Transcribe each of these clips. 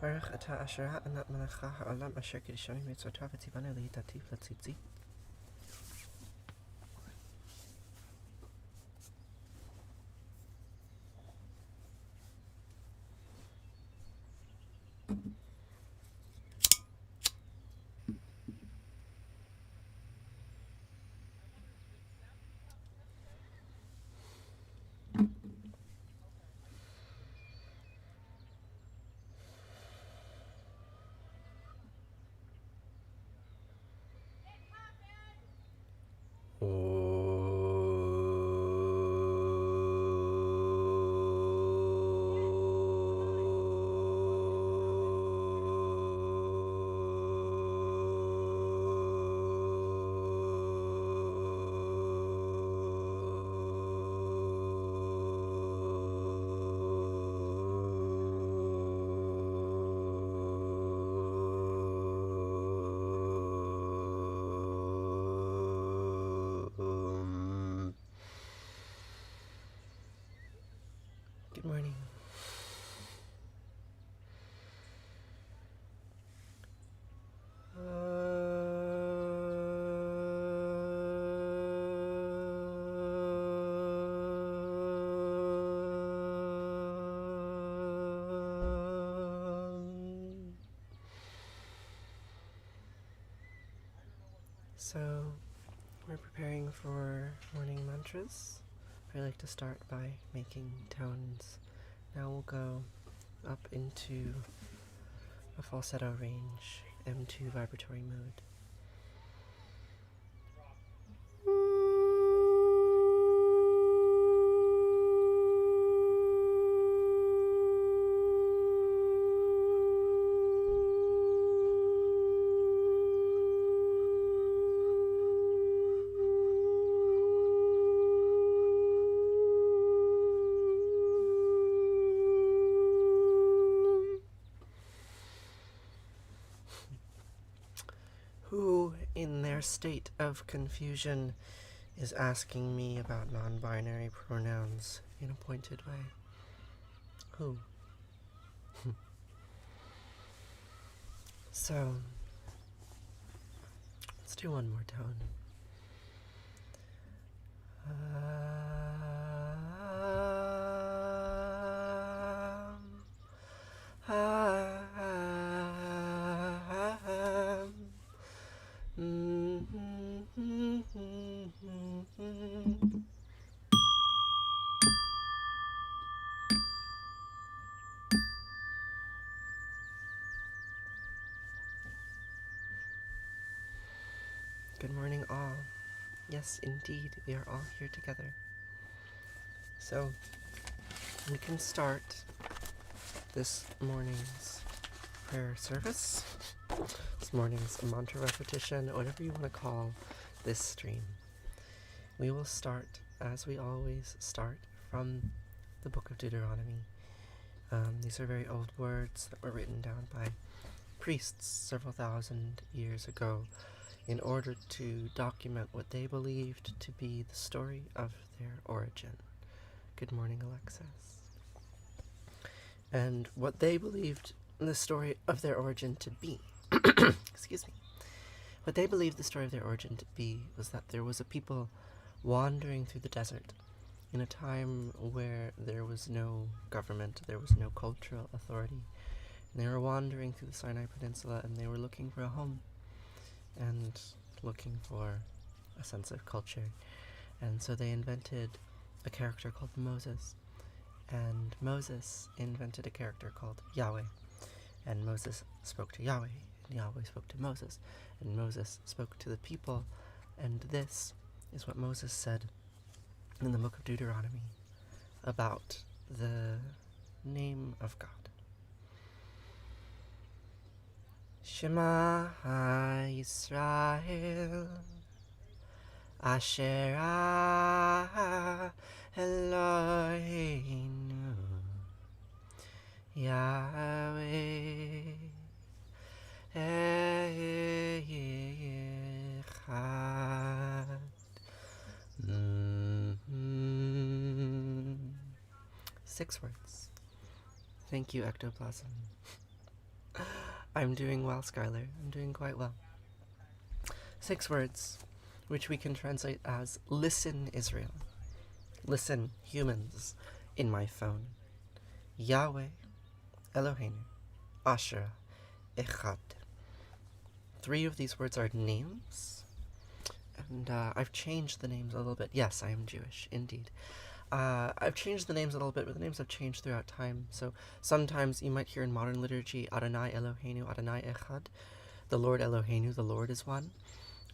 Baruch atah asher ha'anat malacha ha'olam asher kiddushani mitzvotav v'tzivanu li'itativ l'tzitzi. Good morning. So, we're preparing for morning mantras. I like to start by making tones. Now we'll go up into a falsetto range, M2 vibratory mode. Who, in their state of confusion, is asking me about non-binary pronouns in a pointed way? Who? So, let's do one more tone. Good morning, all. Yes, indeed, we are all here together. So, we can start this morning's prayer service, this morning's mantra repetition, whatever you want to call this stream. We will start, as we always start, from the book of Deuteronomy. These are very old words that were written down by priests several thousand years ago in order to document what they believed to be the story of their origin. Good morning, Alexis. And what they believed the story of their origin to be, excuse me, what they believed the story of their origin to be was that there was a people wandering through the desert in a time where there was no government, there was no cultural authority. And they were wandering through the Sinai Peninsula, and they were looking for a home and looking for a sense of culture. And so they invented a character called Moses. And Moses invented a character called Yahweh. And Moses spoke to Yahweh, and Yahweh spoke to Moses. And Moses spoke to the people. And this is what Moses said in the book of Deuteronomy about the name of God. Shema Yisrael Asher Eloheinu Yahweh Echad. 6 words. Thank you, Ectoplasm. I'm doing well, Skylar. I'm doing quite well. 6 words, which we can translate as listen, Israel. Listen, humans, in my phone. Yahweh, Eloheinu, Asherah, Echad. 3 of these words are names, and I've changed the names a little bit. Yes, I am Jewish, indeed. I've changed the names a little bit, but the names have changed throughout time. So sometimes you might hear in modern liturgy, Adonai Eloheinu, Adonai Echad. The Lord Eloheinu, the Lord is one.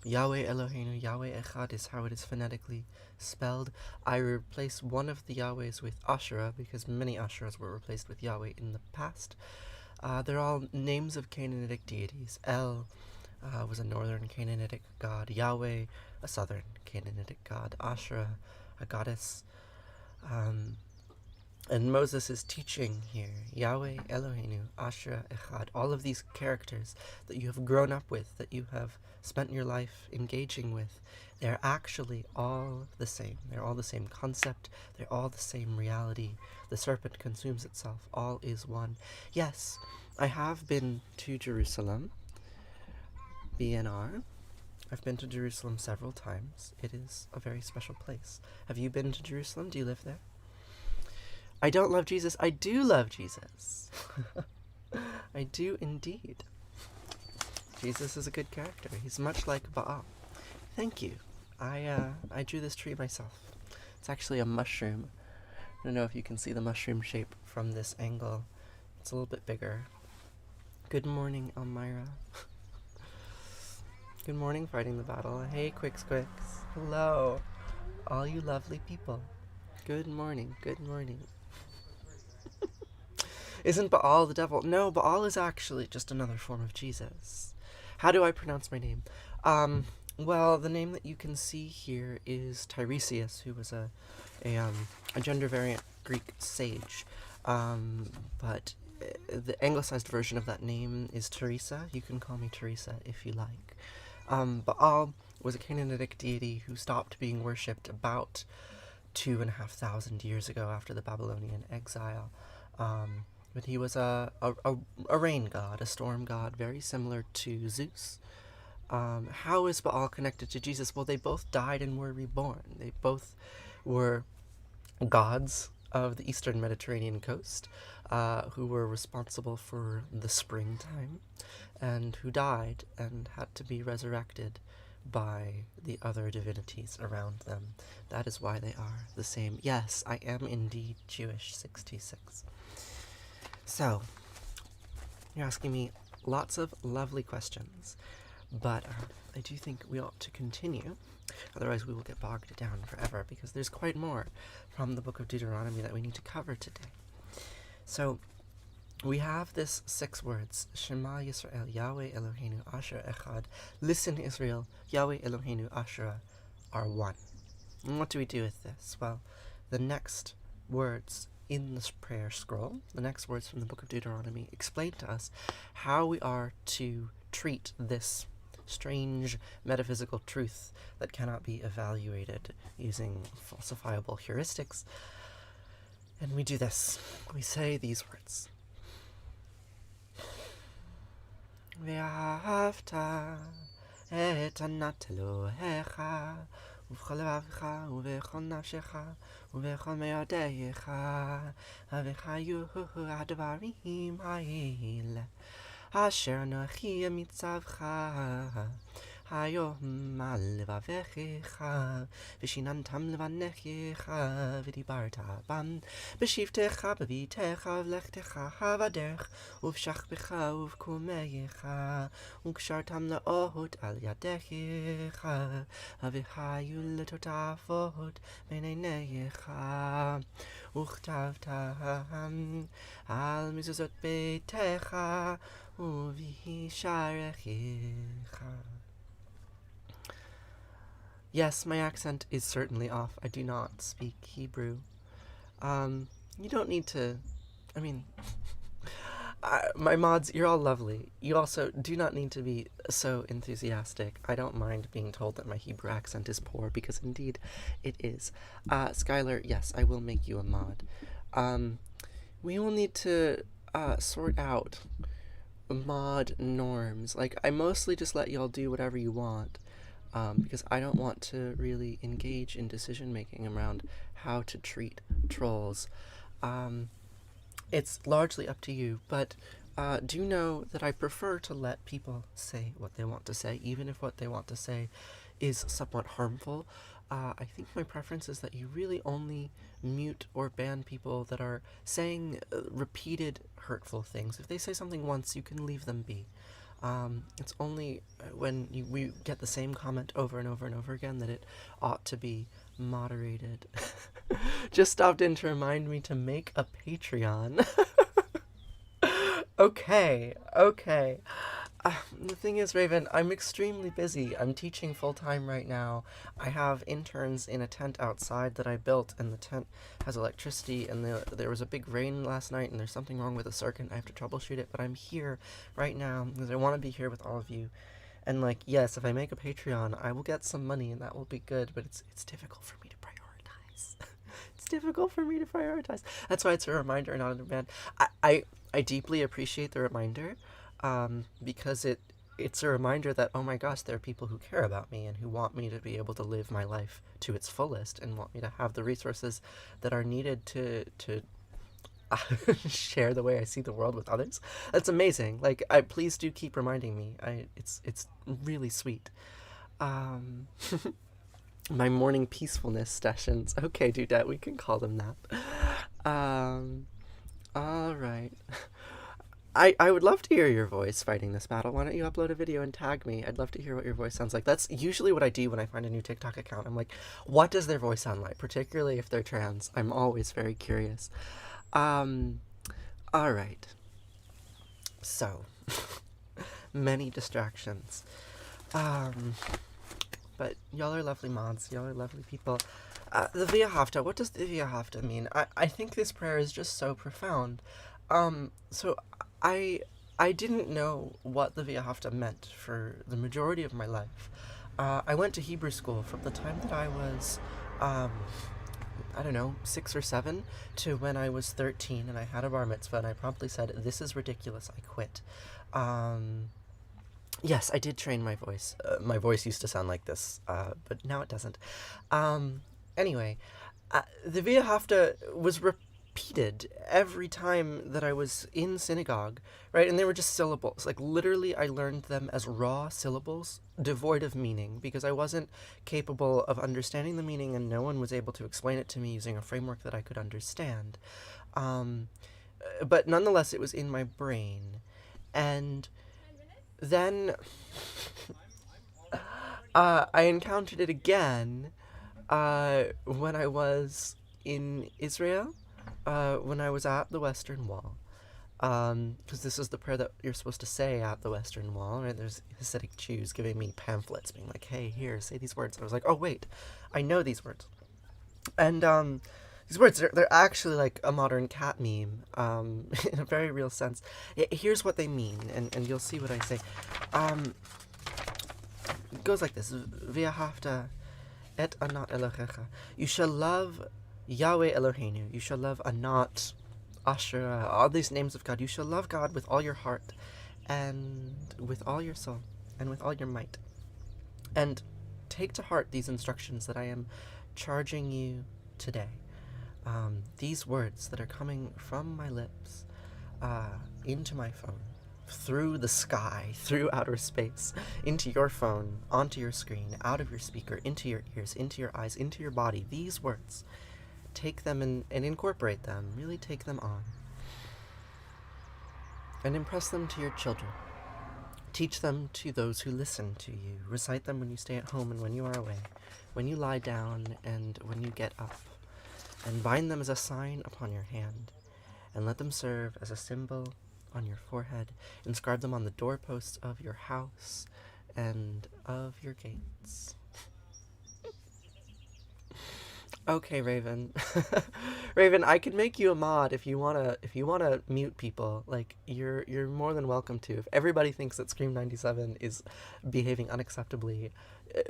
Yahweh Eloheinu, Yahweh Echad is how it is phonetically spelled. I replace one of the Yahwehs with Asherah because many Asherahs were replaced with Yahweh in the past. They're all names of Canaanitic deities. El was a northern Canaanitic god. Yahweh, a southern Canaanitic god. Asherah, a goddess. And Moses is teaching here, Yahweh, Eloheinu, Asherah, Echad, all of these characters that you have grown up with, that you have spent your life engaging with, they're actually all the same. They're all the same concept. They're all the same reality. The serpent consumes itself. All is one. Yes, I have been to Jerusalem, BNR. I've been to Jerusalem several times. It is a very special place. Have you been to Jerusalem? Do you live there? I don't love Jesus. I do love Jesus. I do indeed. Jesus is a good character. He's much like Baal. Thank you. I drew this tree myself. It's actually a mushroom. I don't know if you can see the mushroom shape from this angle. It's a little bit bigger. Good morning, Elmira. Good morning, Fighting the Battle. Hey, Quicks. Hello, all you lovely people. Good morning. Isn't Baal the devil? No, Baal is actually just another form of Jesus. How do I pronounce my name? Well, the name that you can see here is Tiresias, who was a gender variant Greek sage. But the anglicized version of that name is Teresa. You can call me Teresa if you like. Baal was a Canaanitic deity who stopped being worshipped about 2,500 years ago after the Babylonian exile. But he was a rain god, a storm god, very similar to Zeus. How is Baal connected to Jesus? Well, they both died and were reborn. They both were gods of the eastern Mediterranean coast, who were responsible for the springtime, and who died and had to be resurrected by the other divinities around them. That is why they are the same. Yes, I am indeed Jewish, 66. So, you're asking me lots of lovely questions, but I do think we ought to continue. Otherwise we will get bogged down forever, because there's quite more from the book of Deuteronomy that we need to cover today. So, we have this 6 words, Shema Yisrael, Yahweh Eloheinu, Asherah Echad. Listen, Israel, Yahweh Eloheinu, Asherah are one. And what do we do with this? Well, the next words in this prayer scroll, the next words from the book of Deuteronomy, explain to us how we are to treat this strange metaphysical truth that cannot be evaluated using falsifiable heuristics. And we do this. We say these words. ואהבת את ענת אלוהיך ובכל לבבך ובכל נפשך ובכל מאודך וחיו הדברים האלה אשר אנוכי מצווך היום על לבביך ושיננתם לבניך ודיברת בם בשבתך בביתך ובלכתך בדרך ובשכבך ובקומך וקשרתם לאות על ידיך והיו לטוטפות בין עיניך וכתבתם על מזוזות ביתך ובשעריך. Yes, my accent is certainly off. I do not speak Hebrew. You don't need to... I mean... my mods, you're all lovely. You also do not need to be so enthusiastic. I don't mind being told that my Hebrew accent is poor, because indeed it is. Skylar, yes, I will make you a mod. We will need to sort out mod norms. Like, I mostly just let y'all do whatever you want, because I don't want to really engage in decision making around how to treat trolls. Um, it's largely up to you, but do know that I prefer to let people say what they want to say, even if what they want to say is somewhat harmful. I think my preference is that you really only mute or ban people that are saying repeated hurtful things. If they say something once, you can leave them be. It's only when we get the same comment over and over and over again that it ought to be moderated. Just stopped in to remind me to make a Patreon. Okay, okay. The thing is, Raven, I'm extremely busy. I'm teaching full time right now. I have interns in a tent outside that I built, and the tent has electricity, and there was a big rain last night, and there's something wrong with the circuit. I have to troubleshoot it, but I'm here right now because I want to be here with all of you. And, like, yes, if I make a Patreon, I will get some money, and that will be good, but it's difficult for me to prioritize. It's difficult for me to prioritize. That's why it's a reminder, not a demand. I deeply appreciate the reminder, because it's a reminder that, oh my gosh, there are people who care about me and who want me to be able to live my life to its fullest and want me to have the resources that are needed to share the way I see the world with others. That's amazing. Like, please do keep reminding me. It's really sweet. Um, my morning peacefulness sessions. Okay, Dudette, we can call them that. All right. I would love to hear your voice fighting this battle. Why don't you upload a video and tag me? I'd love to hear what your voice sounds like. That's usually what I do when I find a new TikTok account. I'm like, what does their voice sound like? Particularly if they're trans. I'm always very curious. All right. So, many distractions. But y'all are lovely mods. Y'all are lovely people. The Via Hafta. What does the Via Hafta mean? I think this prayer is just so profound. So I didn't know what the Via Hafta meant for the majority of my life. I went to Hebrew school from the time that I was, I don't know, 6 or 7 to when I was 13 and I had a bar mitzvah and I promptly said, this is ridiculous, I quit. Yes, I did train my voice. My voice used to sound like this, but now it doesn't. Anyway, the Via Hafta was repeated every time that I was in synagogue, right? And they were just syllables. Like, literally, I learned them as raw syllables, devoid of meaning, because I wasn't capable of understanding the meaning and no one was able to explain it to me using a framework that I could understand. But nonetheless, it was in my brain. And then I encountered it again when I was in Israel, when I was at the Western Wall. Because this is the prayer that you're supposed to say at the Western Wall, right? There's Hasidic Jews giving me pamphlets, being like, hey, here, say these words. I was like, oh, wait, I know these words. And these words, they're actually like a modern cat meme, in a very real sense. Here's what they mean, and you'll see what I say. It goes like this. V'ahavta et anat Elohecha. You shall love Yahweh Eloheinu. You shall love Anat, Asherah, all these names of God. You shall love God with all your heart, and with all your soul, and with all your might. And take to heart these instructions that I am charging you today. These words that are coming from my lips into my phone, through the sky, through outer space, into your phone, onto your screen, out of your speaker, into your ears, into your eyes, into your body. These words, take them and incorporate them, really take them on. And impress them to your children. Teach them to those who listen to you. Recite them when you stay at home and when you are away, when you lie down and when you get up. And bind them as a sign upon your hand, and let them serve as a symbol on your forehead. Inscribe them on the doorposts of your house and of your gates. Okay, Raven. Raven, I could make you a mod if you wanna mute people. Like, you're more than welcome to. If everybody thinks that Scream 97 is behaving unacceptably,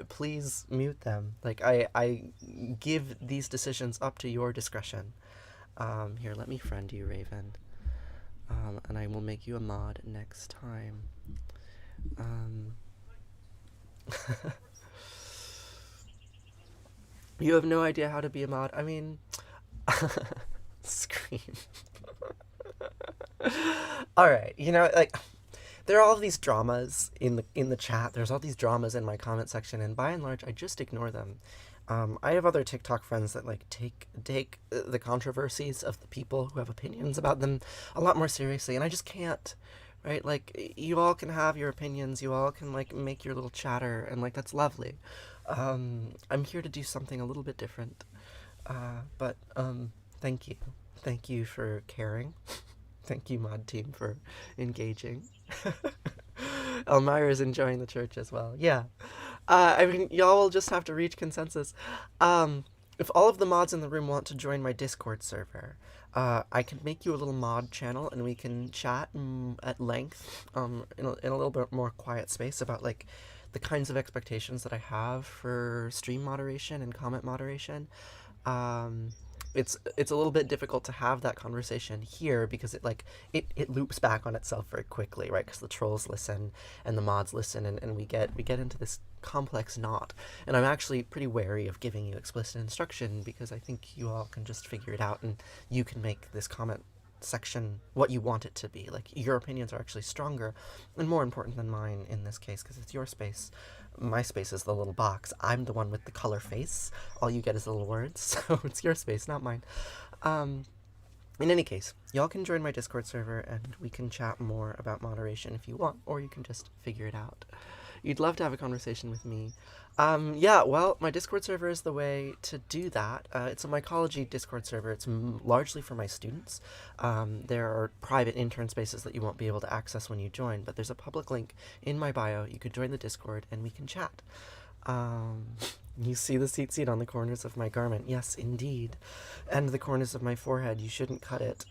please mute them. Like, I give these decisions up to your discretion. Here, let me friend you, Raven. and I will make you a mod next time. You have no idea how to be a mod. I mean, scream. All right, like there are all these dramas in the chat. There's all these dramas in my comment section, and by and large, I just ignore them. I have other TikTok friends that like take the controversies of the people who have opinions about them a lot more seriously, and I just can't. Right? Like, you all can have your opinions. You all can like make your little chatter, and like that's lovely. I'm here to do something a little bit different. But thank you. Thank you for caring. Thank you, mod team, for engaging. Elmira's enjoying the church as well. Yeah. I mean, y'all will just have to reach consensus. If all of the mods in the room want to join my Discord server, I can make you a little mod channel, and we can chat at length in a little bit more quiet space about like the kinds of expectations that I have for stream moderation and comment moderation. It's a little bit difficult to have that conversation here because it loops back on itself very quickly, right? Because the trolls listen and the mods listen, and we get into this complex knot. And I'm actually pretty wary of giving you explicit instruction because I think you all can just figure it out, and you can make this comment section what you want it to be. Like, your opinions are actually stronger and more important than mine in this case because it's your space. My space is the little box. I'm the one with the color face. All you get is little words, so it's your space, not mine. In any case, y'all can join my Discord server and we can chat more about moderation if you want, or you can just figure it out. You'd love to have a conversation with me. Yeah, well, my Discord server is the way to do that. It's a mycology Discord server. It's largely for my students. There are private intern spaces that you won't be able to access when you join, but there's a public link in my bio. You could join the Discord and we can chat. You see the seat on the corners of my garment. Yes, indeed. And the corners of my forehead. You shouldn't cut it.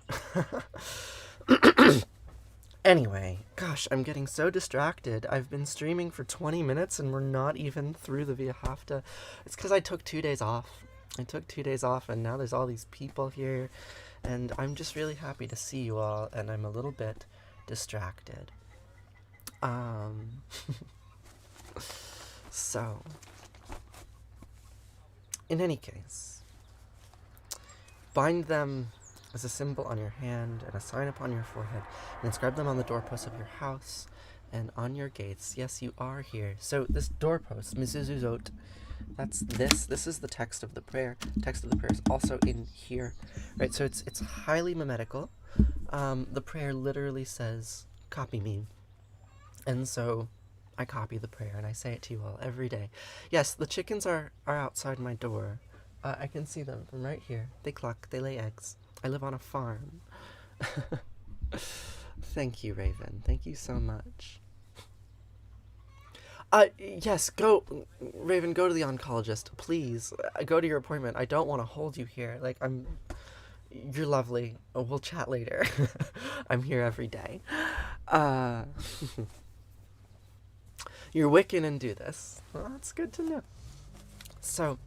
Anyway, gosh, I'm getting so distracted. I've been streaming for 20 minutes and we're not even through the Via Hafta. It's because I took 2 days off. And now there's all these people here, and I'm just really happy to see you all, and I'm a little bit distracted. So, in any case, bind them as a symbol on your hand and a sign upon your forehead, and inscribe them on the doorposts of your house and on your gates. Yes, you are here. So this doorpost, mezuzot, that's this. This is the text of the prayer. Text of the prayer is also in here, right? So it's highly memetical. The prayer literally says, "Copy me," and so I copy the prayer and I say it to you all every day. Yes, the chickens are outside my door. I can see them from right here. They cluck. They lay eggs. I live on a farm. Thank you, Raven. Thank you so much. Yes, go, Raven, go to the oncologist, please. Go to your appointment. I don't want to hold you here. Like, you're lovely. Oh, we'll chat later. I'm here every day. You're Wiccan and do this. Well, that's good to know. So,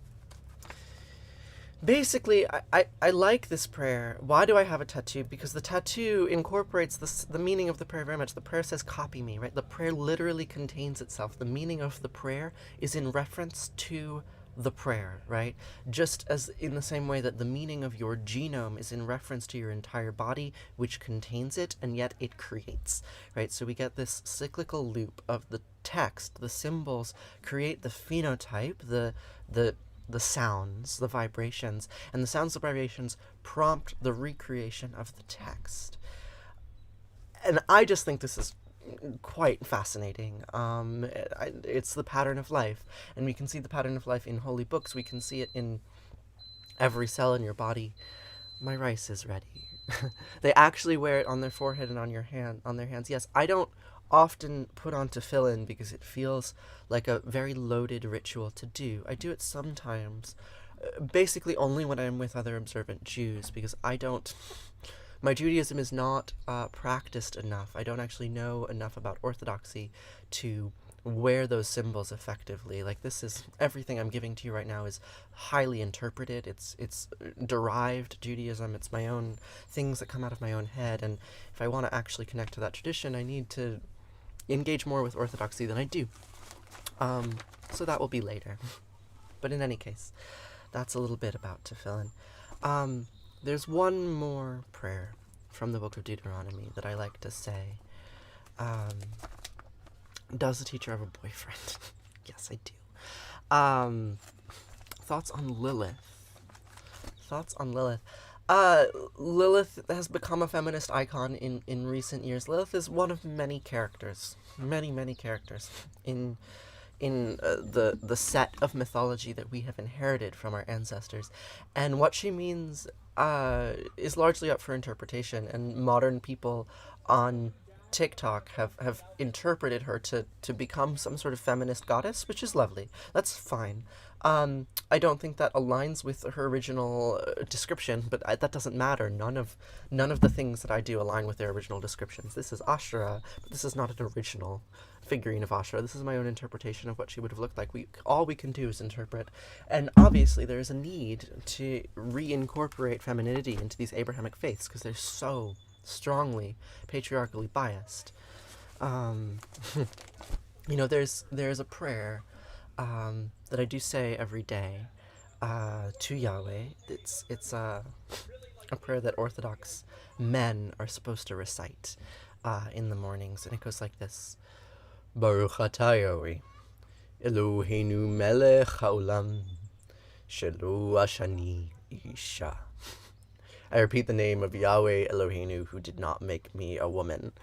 basically, I like this prayer. Why do I have a tattoo? Because the tattoo incorporates the meaning of the prayer very much. The prayer says, "Copy me," right? The prayer literally contains itself. The meaning of the prayer is in reference to the prayer, right? Just as in the same way that the meaning of your genome is in reference to your entire body, which contains it, and yet it creates, right? So we get this cyclical loop of the text, the symbols create the phenotype, the sounds, the vibrations, and the sounds, the vibrations prompt the recreation of the text. And I just think this is quite fascinating. It's the pattern of life, and we can see the pattern of life in holy books. We can see it in every cell in your body. My rice is ready. They actually wear it on their forehead and on their hands. Yes, I don't often put on tefillin because it feels like a very loaded ritual to do. I do it sometimes, basically only when I'm with other observant Jews, because my Judaism is not practiced enough. I don't actually know enough about Orthodoxy to wear those symbols effectively. Like, this is everything I'm giving to you right now is highly interpreted. It's derived Judaism. It's my own things that come out of my own head. And if I want to actually connect to that tradition, I need to engage more with Orthodoxy than I do. So that will be later. But in any case, that's a little bit about tefillin. There's one more prayer from the book of Deuteronomy that I like to say. Does the teacher have a boyfriend? Yes, I do. Thoughts on Lilith? Lilith has become a feminist icon in recent years. Lilith is one of many characters, many characters in the set of mythology that we have inherited from our ancestors, and what she means is largely up for interpretation. And modern people on TikTok have interpreted her to become some sort of feminist goddess, which is lovely. That's fine. I don't think that aligns with her original description, but that doesn't matter. None of the things that I do align with their original descriptions. This is Asherah, but this is not an original figurine of Asherah. This is my own interpretation of what she would have looked like. All we can do is interpret, and obviously there is a need to reincorporate femininity into these Abrahamic faiths because they're so strongly patriarchally biased. There's a prayer that I do say every day to Yahweh. It's a prayer that Orthodox men are supposed to recite in the mornings, and it goes like this: Baruch atah Yahweh, Eloheinu melech haolam, shelo ashani isha. I repeat the name of Yahweh Eloheinu, who did not make me a woman.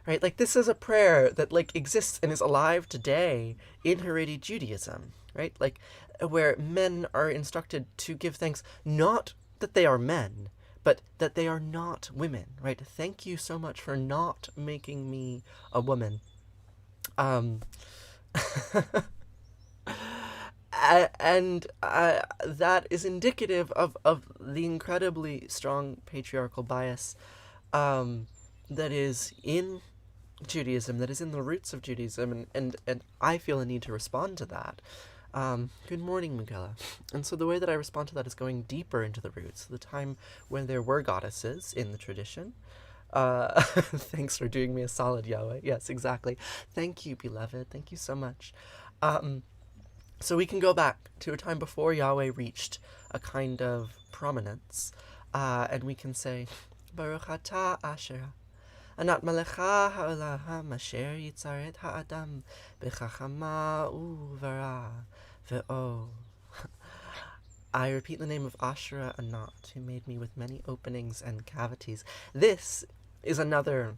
Right? Like, this is a prayer that, like, exists and is alive today in Haredi Judaism. Right? Like, where men are instructed to give thanks, not that they are men, but that they are not women. Right? Thank you so much for not making me a woman. And that is indicative of the incredibly strong patriarchal bias that is in Judaism, that is in the roots of Judaism, and I feel a need to respond to that. Good morning, Miguela. And so the way that I respond to that is going deeper into the roots, the time when there were goddesses in the tradition. Thanks for doing me a solid, Yahweh. Yes, exactly. Thank you, beloved. Thank you so much. So we can go back to a time before Yahweh reached a kind of prominence, and we can say, Baruch atah Asherah, Anat melecha ha'olam asher yitzaret ha'adam b'chachama u'vara ve'o. I repeat the name of Asherah Anat, who made me with many openings and cavities. This is another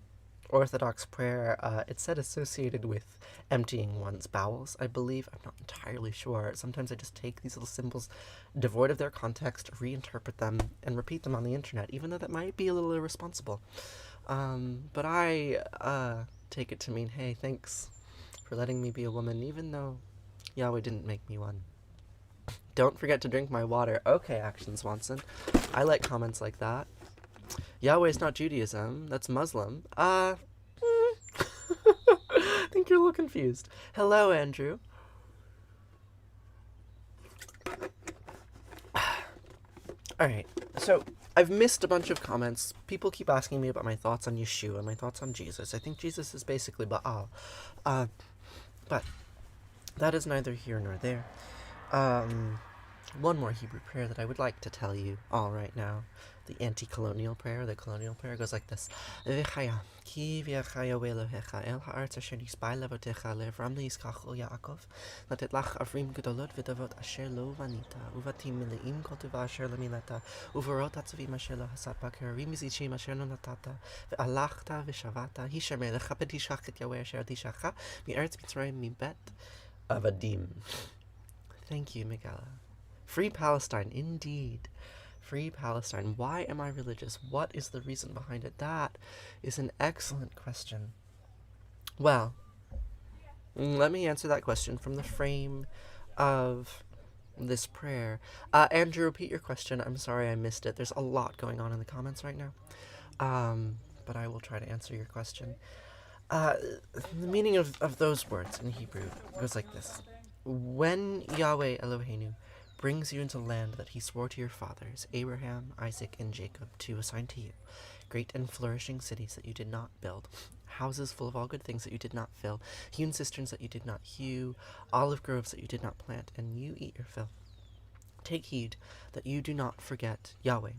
Orthodox prayer. It's said associated with emptying one's bowels, I believe. I'm not entirely sure. Sometimes I just take these little symbols devoid of their context, reinterpret them, and repeat them on the internet, even though that might be a little irresponsible. But I take it to mean, hey, thanks for letting me be a woman, even though Yahweh didn't make me one. Don't forget to drink my water. Okay, Action Swanson. I like comments like that. Yahweh is not Judaism. That's Muslim. I think you're a little confused. Hello, Andrew. Alright, so I've missed a bunch of comments. People keep asking me about my thoughts on Yeshua, my thoughts on Jesus. I think Jesus is basically Baal. But that is neither here nor there. One more Hebrew prayer that I would like to tell you all right now. The anti-colonial prayer, the colonial prayer, goes like this. V'chaya, ki v'yachaya Elohecha, el ha'arz asher nisbai levotecha le'avram le'yiskach ol Yaakov, latet lach avrim gedolot v'davot asher lo vanita, uvatim mile'im kol teva asher lemilata, uvorot hatzavim asher lo hasat ba'kerim mizishim asher lo natata, ve'alachta v'shavata, hishamer lecha petishach et Yahweh asher tishacha, mi'eretz Mitzrayim mibet avadim. Thank you, Miguela. Free Palestine, indeed. Free Palestine. Why am I religious? What is the reason behind it? That is an excellent question. Well, let me answer that question from the frame of this prayer. Andrew, repeat your question. I'm sorry I missed it. There's a lot going on in the comments right now. But I will try to answer your question. Uh, the meaning of those words in Hebrew goes like this. When Yahweh Eloheinu brings you into the land that he swore to your fathers, Abraham, Isaac, and Jacob, to assign to you, great and flourishing cities that you did not build, houses full of all good things that you did not fill, hewn cisterns that you did not hew, olive groves that you did not plant, and you eat your fill. Take heed that you do not forget Yahweh,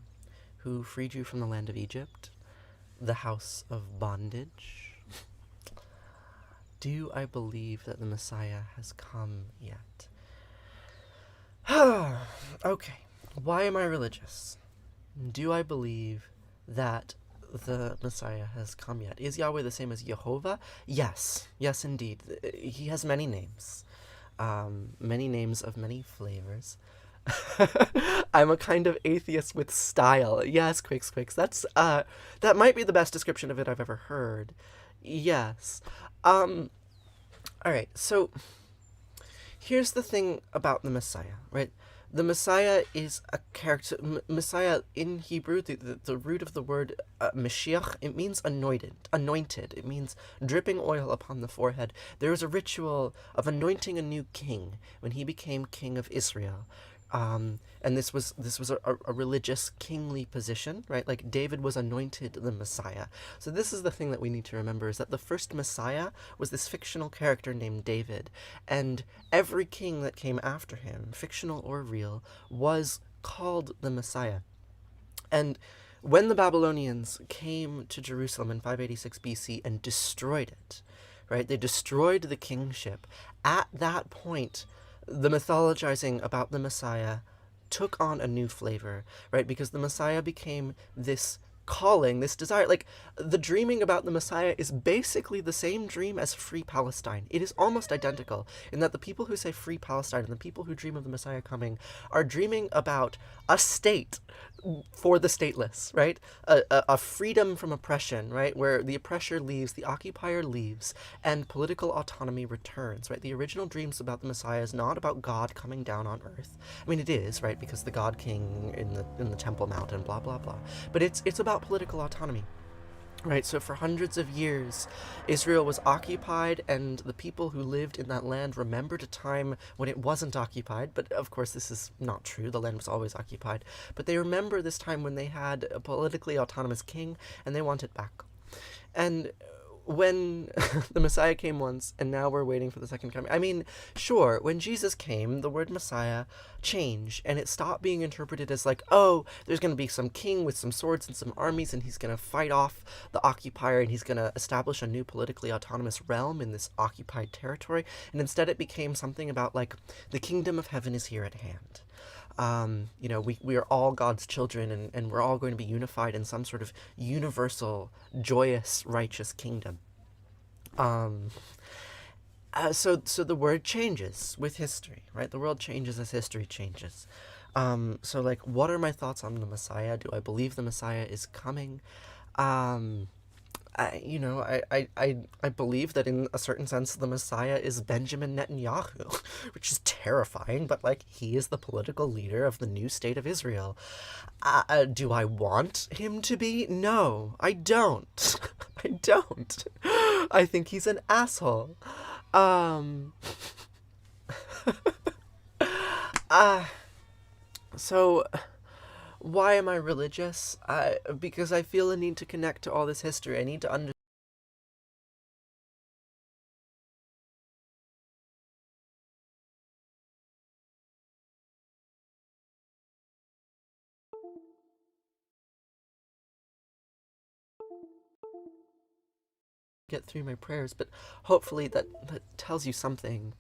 who freed you from the land of Egypt, the house of bondage. Do I believe that the Messiah has come yet? Okay, why am I religious? Do I believe that the Messiah has come yet? Is Yahweh the same as Jehovah? Yes, yes indeed. He has many names. Many names of many flavors. I'm a kind of atheist with style. Yes, Quicks. That might be the best description of it I've ever heard. Yes. Alright, so here's the thing about the Messiah, right? The Messiah is a character. Messiah in Hebrew, the root of the word Mashiach, it means anointed. It means dripping oil upon the forehead. There was a ritual of anointing a new king when he became king of Israel. And this was a religious kingly position, right? Like David was anointed the Messiah. So this is the thing that we need to remember, is that the first Messiah was this fictional character named David, and every king that came after him, fictional or real, was called the Messiah. And when the Babylonians came to Jerusalem in 586 BC and destroyed it, right? They destroyed the kingship. At that point, the mythologizing about the Messiah took on a new flavor, right? Because the Messiah became this calling, this desire. Like, the dreaming about the Messiah is basically the same dream as Free Palestine. It is almost identical in that the people who say Free Palestine and the people who dream of the Messiah coming are dreaming about a state for the stateless, right? A freedom from oppression, right? Where the oppressor leaves, the occupier leaves, and political autonomy returns, right? The original dreams about the Messiah is not about God coming down on earth. I mean, it is, right? Because the God King in the Temple Mount and blah, blah, blah. But it's about political autonomy. Right, so for hundreds of years, Israel was occupied, and the people who lived in that land remembered a time when it wasn't occupied. But of course, this is not true. The land was always occupied. But they remember this time when they had a politically autonomous king, and they want it back. And when the Messiah came once, and now we're waiting for the second coming. I mean, sure, when Jesus came, the word Messiah changed, and it stopped being interpreted as like, oh, there's going to be some king with some swords and some armies, and he's going to fight off the occupier, and he's going to establish a new politically autonomous realm in this occupied territory. And instead it became something about like, the kingdom of heaven is here at hand. We are all God's children, and we're all going to be unified in some sort of universal, joyous, righteous kingdom. So the word changes with history, right? The world changes as history changes. So like, what are my thoughts on the Messiah? Do I believe the Messiah is coming? I believe that in a certain sense the Messiah is Benjamin Netanyahu, which is terrifying, but like, he is the political leader of the new state of Israel. Do I want him to be? No, I don't. I don't. I think he's an asshole. So why am I religious? Because I feel a need to connect to all this history. I need to understand. Get through my prayers, but hopefully that tells you something.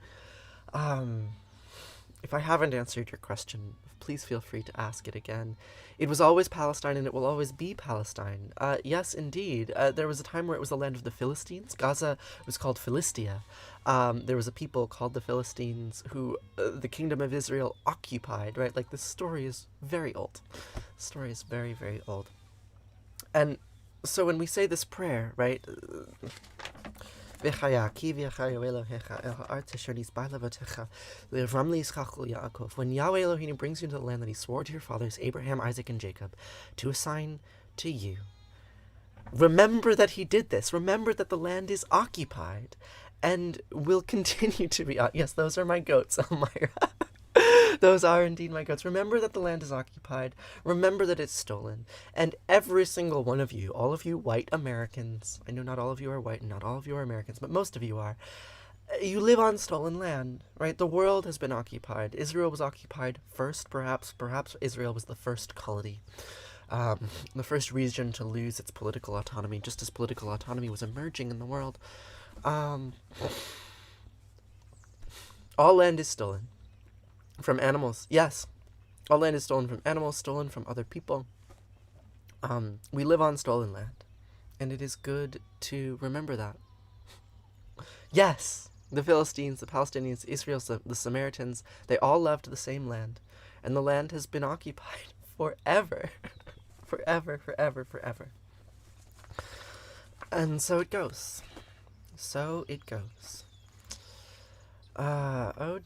If I haven't answered your question, please feel free to ask it again. It was always Palestine, and it will always be Palestine. Yes, indeed. There was a time where it was the land of the Philistines. Gaza was called Philistia. There was a people called the Philistines who the kingdom of Israel occupied, right? Like, this story is very old. The story is very, very old. And so when we say this prayer, right? When Yahweh Elohim brings you into the land that he swore to your fathers, Abraham, Isaac, and Jacob, to assign to you, Remember that he did this. Remember that the land is occupied and will continue to be. Yes, those are my goats, Elmira. Those are indeed my goats. Remember that the land is occupied. Remember that it's stolen. And every single one of you, all of you white Americans, I know not all of you are white and not all of you are Americans, but most of you are, you live on stolen land, right? The world has been occupied. Israel was occupied first, perhaps Israel was the first colony. The first region to lose its political autonomy, just as political autonomy was emerging in the world. All land is stolen. From animals, yes. All land is stolen from animals, stolen from other people. We live on stolen land. And it is good to remember that. Yes, the Philistines, the Palestinians, Israel, the Samaritans, they all loved the same land. And the land has been occupied forever. Forever, forever, forever. And so it goes. So it goes. Oh